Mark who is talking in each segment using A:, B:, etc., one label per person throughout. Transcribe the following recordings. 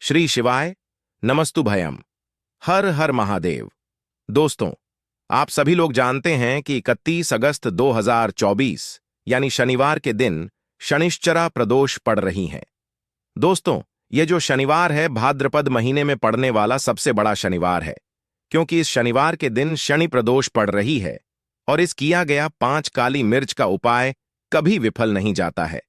A: श्री शिवाय नमस्तुभयम। हर हर महादेव। दोस्तों, आप सभी लोग जानते हैं कि 31 अगस्त 2024 यानी शनिवार के दिन शनिश्चरा प्रदोष पड़ रही हैं। दोस्तों, ये जो शनिवार है भाद्रपद महीने में पड़ने वाला सबसे बड़ा शनिवार है, क्योंकि इस शनिवार के दिन शनि प्रदोष पड़ रही है और इस किया गया 5 काली मिर्च का उपाय कभी विफल नहीं जाता है।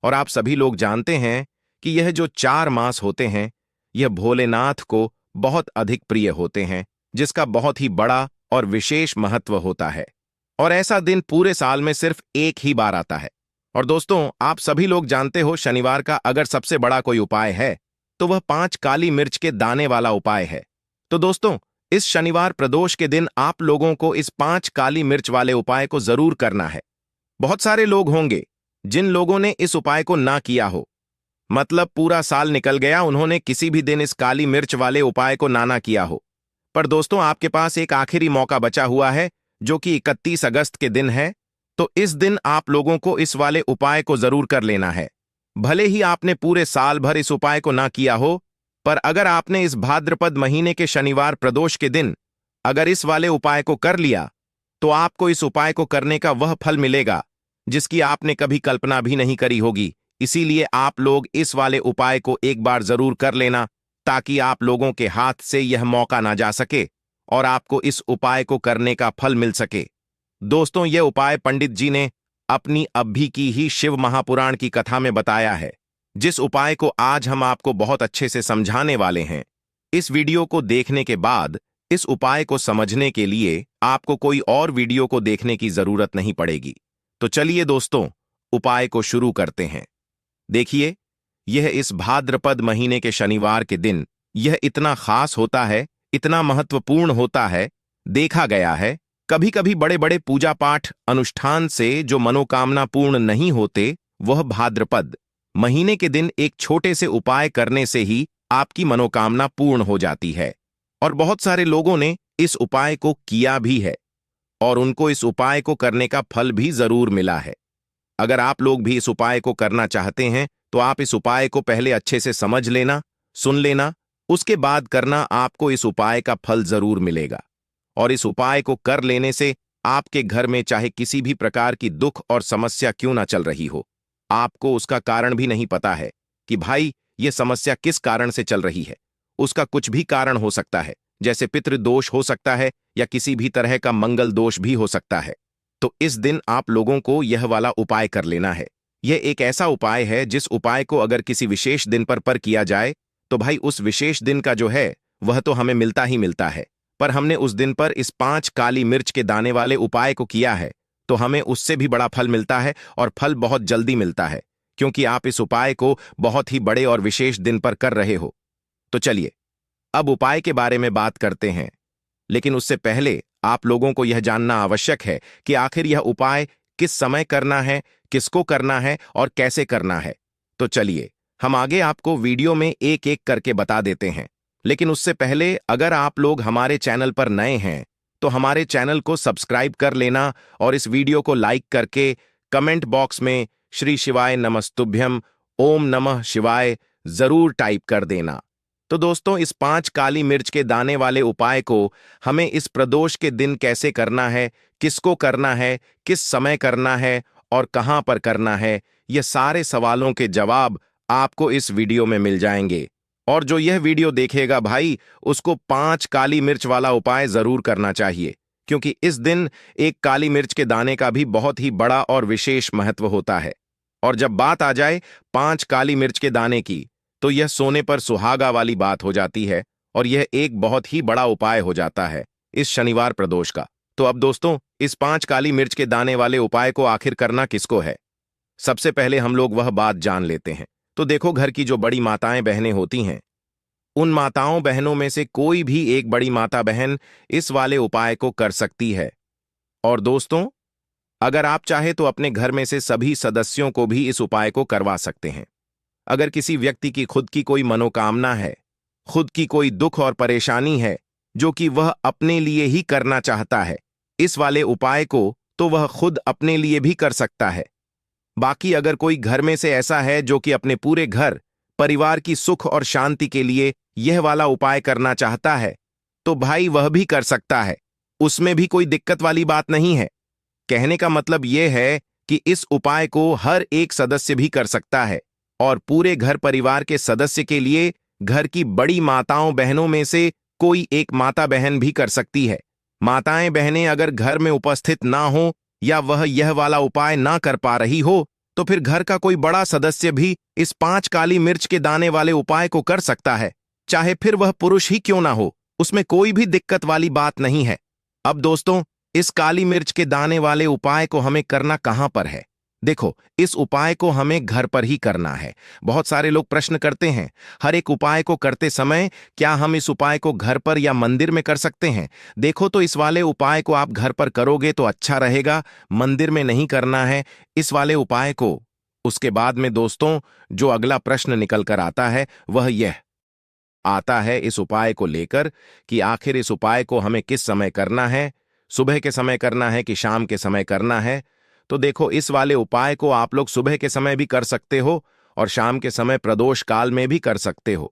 A: और आप सभी लोग जानते हैं कि यह जो 4 मास होते हैं यह भोलेनाथ को बहुत अधिक प्रिय होते हैं, जिसका बहुत ही बड़ा और विशेष महत्व होता है। और ऐसा दिन पूरे साल में सिर्फ एक ही बार आता है। और दोस्तों, आप सभी लोग जानते हो शनिवार का अगर सबसे बड़ा कोई उपाय है तो वह 5 काली मिर्च के दाने वाला उपाय है। तो दोस्तों, इस शनिवार प्रदोष के दिन आप लोगों को इस 5 काली मिर्च वाले उपाय को जरूर करना है। बहुत सारे लोग होंगे जिन लोगों ने इस उपाय को ना किया हो, मतलब पूरा साल निकल गया, उन्होंने किसी भी दिन इस काली मिर्च वाले उपाय को ना किया हो। पर दोस्तों, आपके पास एक आखिरी मौका बचा हुआ है जो कि 31 अगस्त के दिन है। तो इस दिन आप लोगों को इस वाले उपाय को जरूर कर लेना है। भले ही आपने पूरे साल भर इस उपाय को ना किया हो, पर अगर आपने इस भाद्रपद महीने के शनिवार प्रदोष के दिन अगर इस वाले उपाय को कर लिया तो आपको इस उपाय को करने का वह फल मिलेगा जिसकी आपने कभी कल्पना भी नहीं करी होगी। इसीलिए आप लोग इस वाले उपाय को एक बार जरूर कर लेना, ताकि आप लोगों के हाथ से यह मौका ना जा सके और आपको इस उपाय को करने का फल मिल सके। दोस्तों, यह उपाय पंडित जी ने अपनी अभी की ही शिव महापुराण की कथा में बताया है, जिस उपाय को आज हम आपको बहुत अच्छे से समझाने वाले हैं। इस वीडियो को देखने के बाद इस उपाय को समझने के लिए आपको कोई और वीडियो को देखने की जरूरत नहीं पड़ेगी। तो चलिए दोस्तों, उपाय को शुरू करते हैं। देखिए, यह इस भाद्रपद महीने के शनिवार के दिन यह इतना खास होता है, इतना महत्वपूर्ण होता है। देखा गया है कभी कभी बड़े बड़े पूजा पाठ अनुष्ठान से जो मनोकामना पूर्ण नहीं होते, वह भाद्रपद महीने के दिन एक छोटे से उपाय करने से ही आपकी मनोकामना पूर्ण हो जाती है। और बहुत सारे लोगों ने इस उपाय को किया भी है और उनको इस उपाय को करने का फल भी जरूर मिला है। अगर आप लोग भी इस उपाय को करना चाहते हैं तो आप इस उपाय को पहले अच्छे से समझ लेना, सुन लेना, उसके बाद करना। आपको इस उपाय का फल जरूर मिलेगा। और इस उपाय को कर लेने से आपके घर में चाहे किसी भी प्रकार की दुख और समस्या क्यों ना चल रही हो, आपको उसका कारण भी नहीं पता है कि भाई यह समस्या किस कारण से चल रही है। उसका कुछ भी कारण हो सकता है, जैसे पितृदोष हो सकता है या किसी भी तरह का मंगल दोष भी हो सकता है। तो इस दिन आप लोगों को यह वाला उपाय कर लेना है। यह एक ऐसा उपाय है जिस उपाय को अगर किसी विशेष दिन पर किया जाए तो भाई उस विशेष दिन का जो है वह तो हमें मिलता ही मिलता है। पर हमने उस दिन पर इस 5 काली मिर्च के दाने वाले उपाय को किया है तो हमें उससे भी बड़ा फल मिलता है, और फल बहुत जल्दी मिलता है, क्योंकि आप इस उपाय को बहुत ही बड़े और विशेष दिन पर कर रहे हो। तो चलिए अब उपाय के बारे में बात करते हैं, लेकिन उससे पहले आप लोगों को यह जानना आवश्यक है कि आखिर यह उपाय किस समय करना है, किसको करना है और कैसे करना है। तो चलिए हम आगे आपको वीडियो में एक एक करके बता देते हैं। लेकिन उससे पहले अगर आप लोग हमारे चैनल पर नए हैं तो हमारे चैनल को सब्सक्राइब कर लेना और इस वीडियो को लाइक करके कमेंट बॉक्स में श्री शिवाय नमस्तुभ्यम, ओम नमः शिवाय जरूर टाइप कर देना। तो दोस्तों, इस 5 काली मिर्च के दाने वाले उपाय को हमें इस प्रदोष के दिन कैसे करना है, किसको करना है, किस समय करना है और कहां पर करना है, ये सारे सवालों के जवाब आपको इस वीडियो में मिल जाएंगे। और जो यह वीडियो देखेगा भाई, उसको 5 काली मिर्च वाला उपाय जरूर करना चाहिए, क्योंकि इस दिन एक काली मिर्च के दाने का भी बहुत ही बड़ा और विशेष महत्व होता है। और जब बात आ जाए 5 काली मिर्च के दाने की, तो यह सोने पर सुहागा वाली बात हो जाती है और यह एक बहुत ही बड़ा उपाय हो जाता है इस शनिवार प्रदोष का। तो अब दोस्तों, इस 5 काली मिर्च के दाने वाले उपाय को आखिर करना किसको है, सबसे पहले हम लोग वह बात जान लेते हैं। तो देखो, घर की जो बड़ी माताएं बहनें होती हैं, उन माताओं बहनों में से कोई भी एक बड़ी माता बहन इस वाले उपाय को कर सकती है। और दोस्तों, अगर आप चाहे तो अपने घर में से सभी सदस्यों को भी इस उपाय को करवा सकते हैं। अगर किसी व्यक्ति की खुद की कोई मनोकामना है, खुद की कोई दुख और परेशानी है जो कि वह अपने लिए ही करना चाहता है इस वाले उपाय को, तो वह खुद अपने लिए भी कर सकता है। बाकी अगर कोई घर में से ऐसा है जो कि अपने पूरे घर परिवार की सुख और शांति के लिए यह वाला उपाय करना चाहता है तो भाई वह भी कर सकता है, उसमें भी कोई दिक्कत वाली बात नहीं है। कहने का मतलब यह है कि इस उपाय को हर एक सदस्य भी कर सकता है और पूरे घर परिवार के सदस्य के लिए घर की बड़ी माताओं बहनों में से कोई एक माता बहन भी कर सकती है। माताएं बहनें अगर घर में उपस्थित ना हो या वह यह वाला उपाय ना कर पा रही हो तो फिर घर का कोई बड़ा सदस्य भी इस 5 काली मिर्च के दाने वाले उपाय को कर सकता है, चाहे फिर वह पुरुष ही क्यों ना हो, उसमें कोई भी दिक्कत वाली बात नहीं है। अब दोस्तों, इस काली मिर्च के दाने वाले उपाय को हमें करना कहां पर है? देखो, इस उपाय को हमें घर पर ही करना है। बहुत सारे लोग प्रश्न करते हैं, हर एक उपाय को करते समय क्या हम इस उपाय को घर पर या मंदिर में कर सकते हैं? देखो, तो इस वाले उपाय को आप घर पर करोगे तो अच्छा रहेगा, मंदिर में नहीं करना है इस वाले उपाय को। उसके बाद में दोस्तों, जो अगला प्रश्न निकल कर आता है वह यह आता है इस उपाय को लेकर कि आखिर इस उपाय को हमें किस समय करना है, सुबह के समय करना है कि शाम के समय करना है? तो देखो, इस वाले उपाय को आप लोग सुबह के समय भी कर सकते हो और शाम के समय प्रदोष काल में भी कर सकते हो।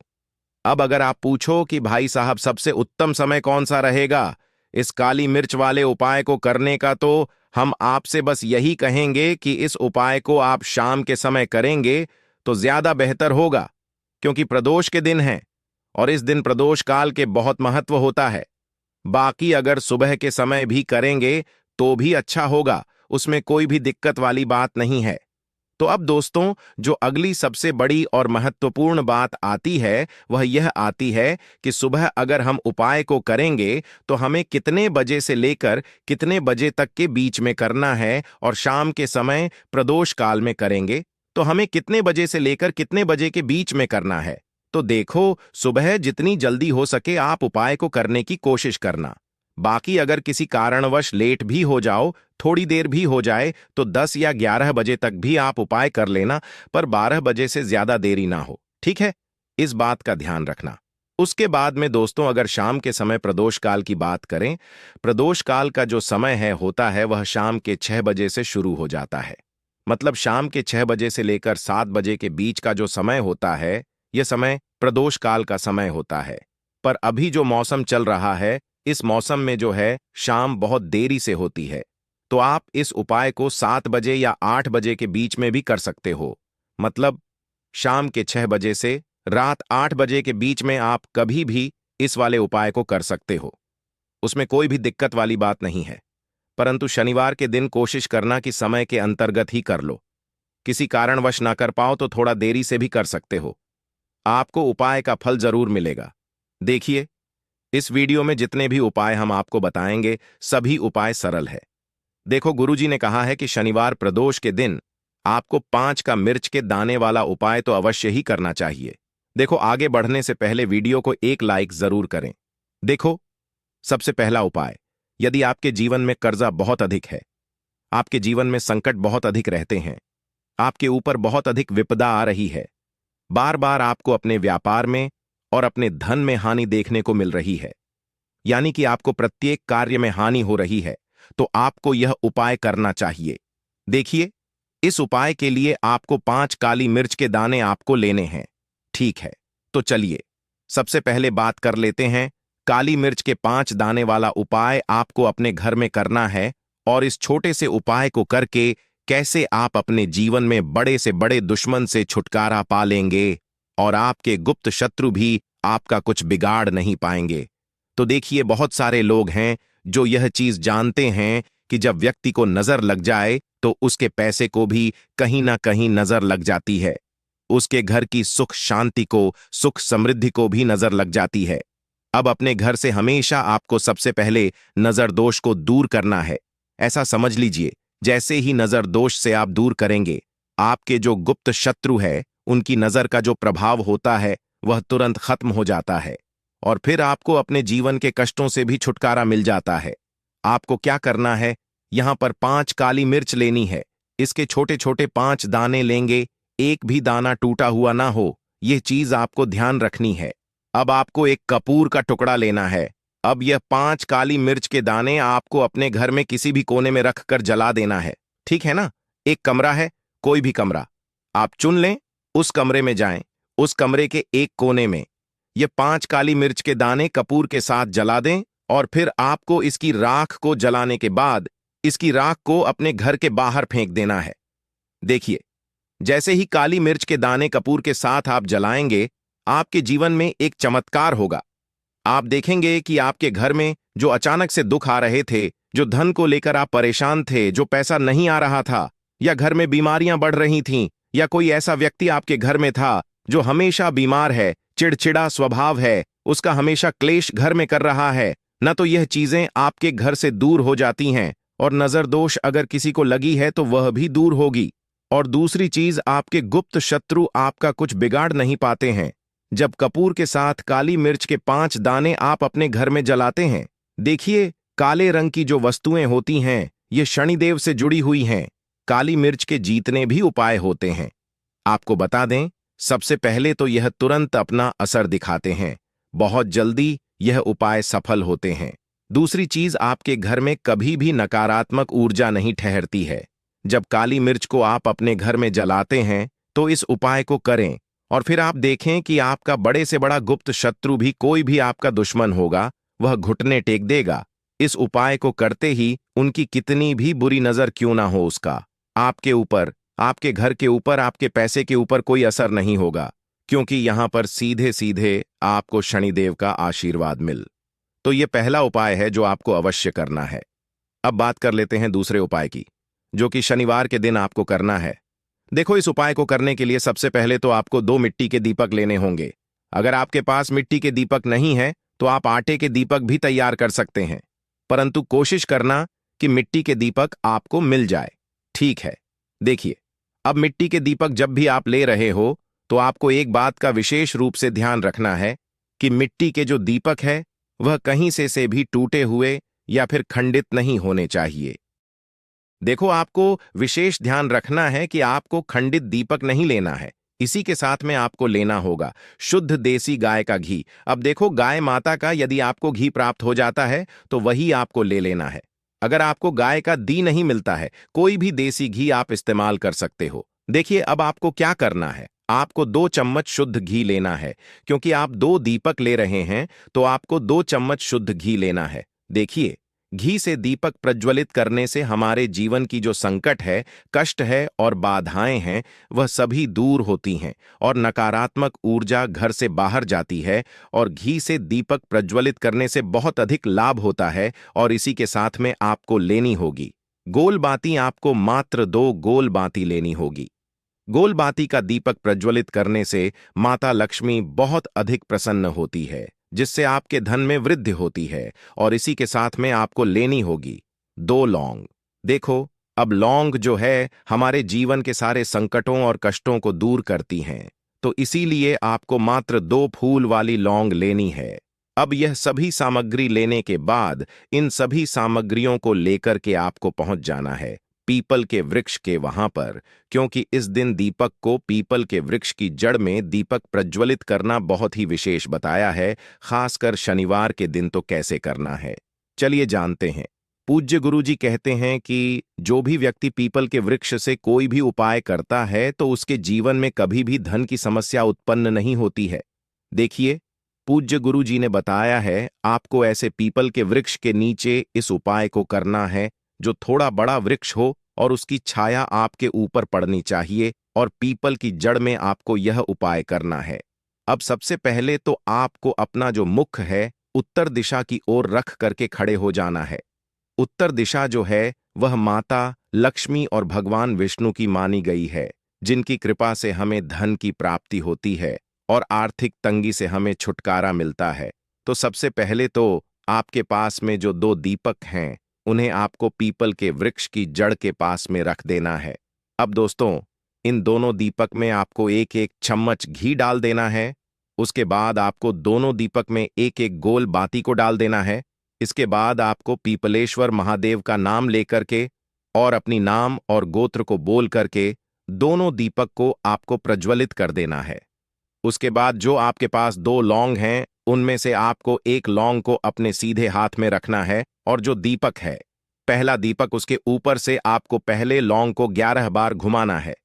A: अब अगर आप पूछो कि भाई साहब सबसे उत्तम समय कौन सा रहेगा इस काली मिर्च वाले उपाय को करने का, तो हम आपसे बस यही कहेंगे कि इस उपाय को आप शाम के समय करेंगे तो ज्यादा बेहतर होगा, क्योंकि प्रदोष के दिन है और इस दिन प्रदोष काल के बहुत महत्व होता है। बाकी अगर सुबह के समय भी करेंगे तो भी अच्छा होगा, उसमें कोई भी दिक्कत वाली बात नहीं है। तो अब दोस्तों, जो अगली सबसे बड़ी और महत्वपूर्ण बात आती है वह यह आती है कि सुबह अगर हम उपाय को करेंगे तो हमें कितने बजे से लेकर कितने बजे तक के बीच में करना है, और शाम के समय प्रदोष काल में करेंगे तो हमें कितने बजे से लेकर कितने बजे के बीच में करना है। तो देखो, सुबह जितनी जल्दी हो सके आप उपाय को करने की कोशिश करना। बाकी अगर किसी कारणवश लेट भी हो जाओ, थोड़ी देर भी हो जाए, तो 10 या 11 बजे तक भी आप उपाय कर लेना, पर 12 बजे से ज्यादा देरी ना हो, ठीक है? इस बात का ध्यान रखना। उसके बाद में दोस्तों, अगर शाम के समय प्रदोष काल की बात करें, प्रदोष काल का जो समय है होता है वह शाम के 6 बजे से शुरू हो जाता है। मतलब शाम के 6 बजे से लेकर 7 बजे के बीच का जो समय होता है, यह समय प्रदोष काल का समय होता है। पर अभी जो मौसम चल रहा है, इस मौसम में जो है शाम बहुत देरी से होती है, तो आप इस उपाय को 7 बजे या 8 बजे के बीच में भी कर सकते हो। मतलब शाम के 6 बजे से रात 8 बजे के बीच में आप कभी भी इस वाले उपाय को कर सकते हो, उसमें कोई भी दिक्कत वाली बात नहीं है। परंतु शनिवार के दिन कोशिश करना कि समय के अंतर्गत ही कर लो। किसी कारणवश ना कर पाओ तो थोड़ा देरी से भी कर सकते हो, आपको उपाय का फल जरूर मिलेगा। देखिए, इस वीडियो में जितने भी उपाय हम आपको बताएंगे सभी उपाय सरल है। देखो, गुरुजी ने कहा है कि शनिवार प्रदोष के दिन आपको 5 का मिर्च के दाने वाला उपाय तो अवश्य ही करना चाहिए। देखो, आगे बढ़ने से पहले वीडियो को एक लाइक जरूर करें। देखो, सबसे पहला उपाय, यदि आपके जीवन में कर्जा बहुत अधिक है, आपके जीवन में संकट बहुत अधिक रहते हैं, आपके ऊपर बहुत अधिक विपदा आ रही है, बार बार आपको अपने व्यापार में और अपने धन में हानि देखने को मिल रही है, यानी कि आपको प्रत्येक कार्य में हानि हो रही है, तो आपको यह उपाय करना चाहिए। देखिए, इस उपाय के लिए आपको 5 काली मिर्च के दाने आपको लेने हैं, ठीक है? तो चलिए सबसे पहले बात कर लेते हैं। काली मिर्च के 5 दाने वाला उपाय आपको अपने घर में करना है, और इस छोटे से उपाय को करके कैसे आप अपने जीवन में बड़े से बड़े दुश्मन से छुटकारा पा लेंगे और आपके गुप्त शत्रु भी आपका कुछ बिगाड़ नहीं पाएंगे। तो देखिए, बहुत सारे लोग हैं जो यह चीज जानते हैं कि जब व्यक्ति को नजर लग जाए तो उसके पैसे को भी कहीं ना कहीं नजर लग जाती है, उसके घर की सुख शांति को, सुख समृद्धि को भी नजर लग जाती है। अब अपने घर से हमेशा आपको सबसे पहले नजर दोष को दूर करना है। ऐसा समझ लीजिए, जैसे ही नजर दोष से आप दूर करेंगे, आपके जो गुप्त शत्रु है उनकी नजर का जो प्रभाव होता है वह तुरंत खत्म हो जाता है, और फिर आपको अपने जीवन के कष्टों से भी छुटकारा मिल जाता है। आपको क्या करना है, यहां पर 5 काली मिर्च लेनी है। इसके छोटे छोटे 5 दाने लेंगे, एक भी दाना टूटा हुआ ना हो, यह चीज आपको ध्यान रखनी है। अब आपको एक कपूर का टुकड़ा लेना है। अब यह 5 काली मिर्च के दाने आपको अपने घर में किसी भी कोने में रखकर जला देना है, ठीक है ना? एक कमरा है, कोई भी कमरा आप चुन लें, उस कमरे में जाएं, उस कमरे के एक कोने में ये 5 काली मिर्च के दाने कपूर के साथ जला दें और फिर आपको इसकी राख को जलाने के बाद इसकी राख को अपने घर के बाहर फेंक देना है। देखिए, जैसे ही काली मिर्च के दाने कपूर के साथ आप जलाएंगे, आपके जीवन में एक चमत्कार होगा। आप देखेंगे कि आपके घर में जो अचानक से दुख आ रहे थे, जो धन को लेकर आप परेशान थे, जो पैसा नहीं आ रहा था, या घर में बीमारियां बढ़ रही थीं, या कोई ऐसा व्यक्ति आपके घर में था जो हमेशा बीमार है, चिड़चिड़ा स्वभाव है, उसका हमेशा क्लेश घर में कर रहा है, न तो यह चीजें आपके घर से दूर हो जाती हैं, और नजर दोष अगर किसी को लगी है तो वह भी दूर होगी। और दूसरी चीज, आपके गुप्त शत्रु आपका कुछ बिगाड़ नहीं पाते हैं। जब कपूर के साथ काली मिर्च के 5 दाने आप अपने घर में जलाते हैं, देखिए, काले रंग की जो वस्तुएं होती हैं, ये शनिदेव से जुड़ी हुई हैं। काली मिर्च के जीतने भी उपाय होते हैं। आपको बता दें, सबसे पहले तो यह तुरंत अपना असर दिखाते हैं। बहुत जल्दी यह उपाय सफल होते हैं। दूसरी चीज, आपके घर में कभी भी नकारात्मक ऊर्जा नहीं ठहरती है। जब काली मिर्च को आप अपने घर में जलाते हैं, तो इस उपाय को करें और फिर आप देखें कि आपका बड़े से बड़ा गुप्त शत्रु भी, कोई भी आपका दुश्मन होगा, वह घुटने टेक देगा। इस उपाय को करते ही उनकी कितनी भी बुरी नजर क्यों ना हो, उसका आपके ऊपर, आपके घर के ऊपर, आपके पैसे के ऊपर कोई असर नहीं होगा, क्योंकि यहां पर सीधे सीधे आपको शनिदेव का आशीर्वाद मिल। तो यह पहला उपाय है जो आपको अवश्य करना है। अब बात कर लेते हैं दूसरे उपाय की, जो कि शनिवार के दिन आपको करना है। देखो, इस उपाय को करने के लिए सबसे पहले तो आपको 2 मिट्टी के दीपक लेने होंगे। अगर आपके पास मिट्टी के दीपक नहीं है तो आप आटे के दीपक भी तैयार कर सकते हैं, परंतु कोशिश करना कि मिट्टी के दीपक आपको मिल जाए। ठीक है, देखिए, अब मिट्टी के दीपक जब भी आप ले रहे हो तो आपको एक बात का विशेष रूप से ध्यान रखना है कि मिट्टी के जो दीपक है वह कहीं से भी टूटे हुए या फिर खंडित नहीं होने चाहिए। देखो, आपको विशेष ध्यान रखना है कि आपको खंडित दीपक नहीं लेना है। इसी के साथ में आपको लेना होगा शुद्ध देसी गाय का घी। अब देखो, गाय माता का यदि आपको घी प्राप्त हो जाता है तो वही आपको ले लेना है। अगर आपको गाय का दी नहीं मिलता है, कोई भी देसी घी आप इस्तेमाल कर सकते हो। देखिए, अब आपको क्या करना है, आपको 2 चम्मच शुद्ध घी लेना है। क्योंकि आप 2 दीपक ले रहे हैं तो आपको 2 चम्मच शुद्ध घी लेना है। देखिए, घी से दीपक प्रज्वलित करने से हमारे जीवन की जो संकट है, कष्ट है और बाधाएं हैं, वह सभी दूर होती हैं और नकारात्मक ऊर्जा घर से बाहर जाती है। और घी से दीपक प्रज्वलित करने से बहुत अधिक लाभ होता है। और इसी के साथ में आपको लेनी होगी गोल बाती। आपको मात्र 2 गोल बाती लेनी होगी। गोल बाती का दीपक प्रज्वलित करने से माता लक्ष्मी बहुत अधिक प्रसन्न होती है, जिससे आपके धन में वृद्धि होती है। और इसी के साथ में आपको लेनी होगी 2 लौंग। देखो, अब लौंग जो है हमारे जीवन के सारे संकटों और कष्टों को दूर करती हैं, तो इसीलिए आपको मात्र 2 फूल वाली लौंग लेनी है। अब यह सभी सामग्री लेने के बाद इन सभी सामग्रियों को लेकर के आपको पहुंच जाना है पीपल के वृक्ष के वहां पर, क्योंकि इस दिन दीपक को पीपल के वृक्ष की जड़ में दीपक प्रज्वलित करना बहुत ही विशेष बताया है। खासकर शनिवार के दिन तो कैसे करना है, चलिए जानते हैं। पूज्य गुरुजी कहते हैं कि जो भी व्यक्ति पीपल के वृक्ष से कोई भी उपाय करता है तो उसके जीवन में कभी भी धन की समस्या उत्पन्न नहीं होती है। देखिए, पूज्य गुरुजी ने बताया है आपको ऐसे पीपल के वृक्ष के नीचे इस उपाय को करना है, जो थोड़ा बड़ा वृक्ष हो और उसकी छाया आपके ऊपर पड़नी चाहिए, और पीपल की जड़ में आपको यह उपाय करना है। अब सबसे पहले तो आपको अपना जो मुख है उत्तर दिशा की ओर रख करके खड़े हो जाना है। उत्तर दिशा जो है वह माता लक्ष्मी और भगवान विष्णु की मानी गई है, जिनकी कृपा से हमें धन की प्राप्ति होती है और आर्थिक तंगी से हमें छुटकारा मिलता है। तो सबसे पहले तो आपके पास में जो 2 दीपक हैं, उन्हें आपको पीपल के वृक्ष की जड़ के पास में रख देना है। अब दोस्तों, इन दोनों दीपक में आपको 1-1 चम्मच घी डाल देना है। उसके बाद आपको दोनों दीपक में 1-1 गोल बाती को डाल देना है। इसके बाद आपको पीपलेश्वर महादेव का नाम लेकर के और अपनी नाम और गोत्र को बोल करके दोनों दीपक को आपको प्रज्वलित कर देना है। उसके बाद जो आपके पास 2 लौंग हैं, उनमें से आपको 1 लौंग को अपने सीधे हाथ में रखना है, और जो दीपक है, पहला दीपक, उसके ऊपर से आपको पहले लौंग को 11 बार घुमाना है।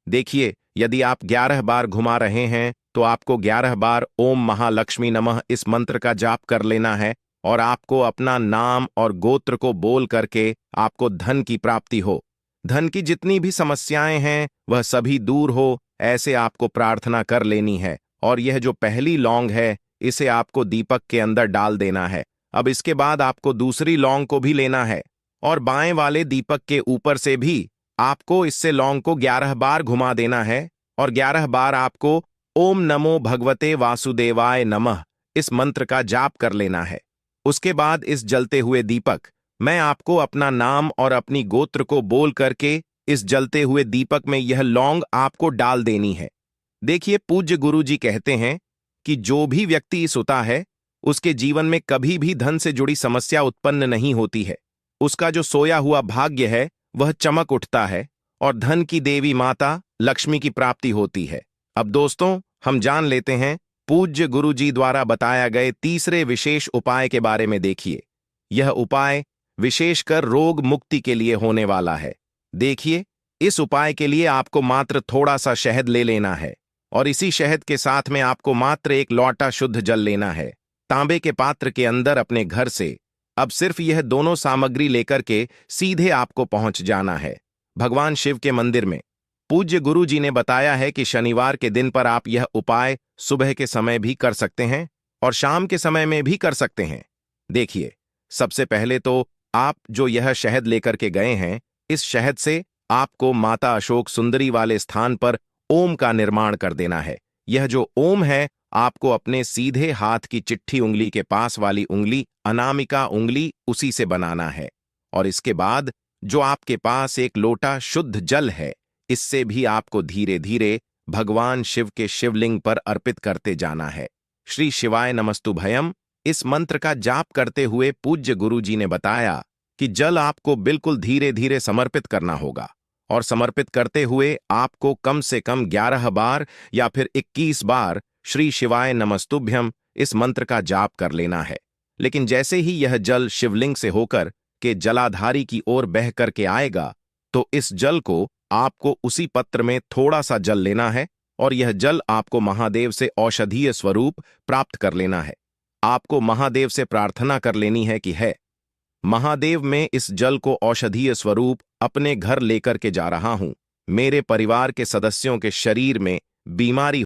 A: देखिए, यदि आप 11 बार घुमा रहे हैं तो आपको 11 बार ओम महालक्ष्मी नमः इस मंत्र का जाप कर लेना है और आपको अपना नाम और गोत्र को बोल करके आपको धन की प्राप्ति हो, धन की जितनी भी समस्याएं हैं वह सभी दूर हो, ऐसे आपको प्रार्थना कर लेनी है। और यह जो पहली लौंग है इसे आपको दीपक के अंदर डाल देना है। अब इसके बाद आपको दूसरी लौंग को भी लेना है और बाएं वाले दीपक के ऊपर से भी आपको इससे लौंग को 11 बार घुमा देना है और 11 बार आपको ओम नमो भगवते वासुदेवाय नमः इस मंत्र का जाप कर लेना है। उसके बाद इस जलते हुए दीपक, मैं आपको अपना नाम और अपनी गोत्र को बोल करके इस जलते हुए दीपक में यह लौंग आपको डाल देनी है। देखिए, पूज्य गुरु जी कहते हैं कि जो भी व्यक्ति इस होता है उसके जीवन में कभी भी धन से जुड़ी समस्या उत्पन्न नहीं होती है। उसका जो सोया हुआ भाग्य है वह चमक उठता है और धन की देवी माता लक्ष्मी की प्राप्ति होती है। अब दोस्तों, हम जान लेते हैं पूज्य गुरु जी द्वारा बताया गए तीसरे विशेष उपाय के बारे में। देखिए, यह उपाय विशेषकर रोग मुक्ति के लिए होने वाला है। देखिए, इस उपाय के लिए आपको मात्र थोड़ा सा शहद ले लेना है और इसी शहद के साथ में आपको मात्र एक लोटा शुद्ध जल लेना है। तांबे के पात्र के अंदर अपने घर से अब सिर्फ यह दोनों सामग्री लेकर के सीधे आपको पहुंच जाना है भगवान शिव के मंदिर में। पूज्य गुरु जी ने बताया है कि शनिवार के दिन पर आप यह उपाय सुबह के समय भी कर सकते हैं और शाम के समय में भी कर सकते हैं। देखिए, सबसे पहले तो आप जो यह शहद लेकर के गए हैं, इस शहद से आपको माता अशोक सुंदरी वाले स्थान पर ओम का निर्माण कर देना है। यह जो ओम है आपको अपने सीधे हाथ की चिट्ठी उंगली के पास वाली उंगली, अनामिका उंगली, उसी से बनाना है। और इसके बाद जो आपके पास एक लोटा शुद्ध जल है, इससे भी आपको धीरे धीरे भगवान शिव के शिवलिंग पर अर्पित करते जाना है। श्री शिवाय नमस्तुभयम इस मंत्र का जाप करते हुए पूज्य गुरु जी ने बताया कि जल आपको बिल्कुल धीरे धीरे समर्पित करना होगा और समर्पित करते हुए आपको कम से कम 11 बार या फिर 21 बार श्री शिवाय नमस्तुभ्यम इस मंत्र का जाप कर लेना है। लेकिन जैसे ही यह जल शिवलिंग से होकर के जलाधारी की ओर बह करके आएगा तो इस जल को आपको उसी पत्र में थोड़ा सा जल लेना है और यह जल आपको महादेव से औषधीय स्वरूप प्राप्त कर लेना है। आपको महादेव से प्रार्थना कर लेनी है कि है महादेव, मैं इस जल को औषधीय स्वरूप अपने घर लेकर के जा रहा हूं। मेरे परिवार के सदस्यों के शरीर में बीमारी